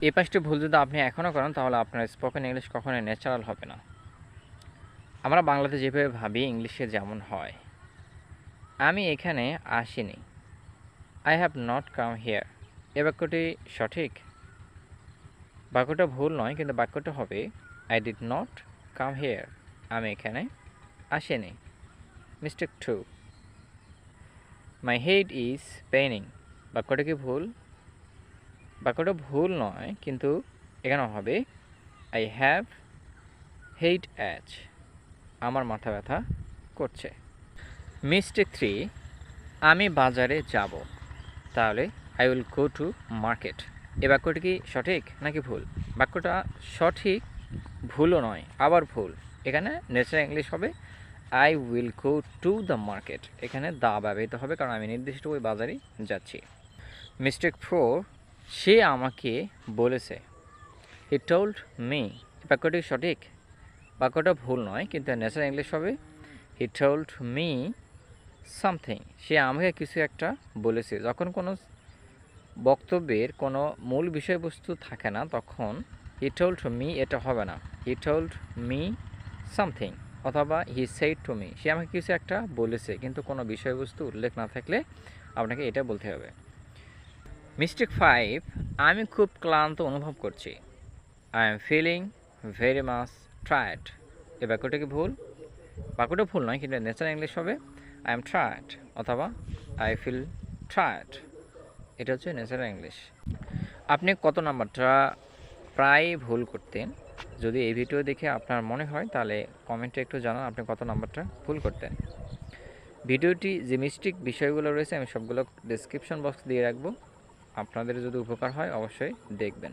এই পাঁচটি ভুল যদি আপনি এখনও করেন তাহলে আপনার স্পোকেন ইংলিশ কখনোই ন্যাচারাল হবে না। আমরা বাংলাতে যেভাবে ভাবি ইংলিশে যেমন হয়, আমি এখানে আসিনি, I have not come here, এ বাক্যটি সঠিক, বাক্যটা ভুল নয়, কিন্তু বাক্যটা হবে I did not come here, আমি এখানে আসিনি। Mistake 2, my head is paining, বাক্যটা কি ভুল? বাক্যটা ভুল নয়, কিন্তু এখানে হবে আই হ্যাভ হেড অ্যাজ, আমার মাথা ব্যথা করছে। মিস্টেক 3, আমি বাজারে যাব, তাহলে I will go to market, এ বাক্যটি কি সঠিক নাকি ভুল? বাক্যটা সঠিক, ভুলও নয়, আবার ভুল। এখানে ন্যাচারাল ইংলিশ হবে I will go to the market, এখানে দা ব্যবহৃত হবে কারণ আমি নির্দিষ্ট ওই বাজারেই যাচ্ছি। মিস্টেক 4, সে আমাকে বলেছে, হি টোল্ড মি, বাক্যটি সঠিক, বাক্যটা ভুল নয়, কিন্তু ন্যাচারাল ইংলিশ হবে হি টোল্ড মি সামথিং, সে আমাকে কিছু একটা বলেছে। যখন কোনো বক্তব্যের কোনো মূল বিষয়বস্তু থাকে না তখন হি টোল্ড মি এটা হবে না, হি টোল্ড মি সামথিং অথবা হি সেড টু মি, সে আমাকে কিছু একটা বলেছে, কিন্তু কোনো বিষয়বস্তু উল্লেখ না থাকলে আপনাকে এটা বলতে হবে। মিস্টেক 5, আমি খুব ক্লান্ত অনুভব করছি, I am feeling very much tired, এই বাক্যটা কি ভুল? বাক্যটা ভুল নয়, কিন্তু ন্যাচারাল ইংলিশ হবে আই এম টায়ার্ড অথবা আই ফিল টায়ার্ড, এটা হচ্ছে ন্যাচারাল ইংলিশ। আপনি কত নাম্বারটা প্রায় ভুল করতেন? যদি এই ভিডিও দেখে আপনার মনে হয় তাহলে কমেন্টে একটু জানান আপনি কত নাম্বারটা ভুল করতেন। ভিডিওটি যে মিস্টেক বিষয়গুলো রয়েছে আমি সবগুলো ডেসক্রিপশন বক্স দিয়ে রাখবো, আপনাদের যদি উপকার হয় অবশ্যই দেখবেন।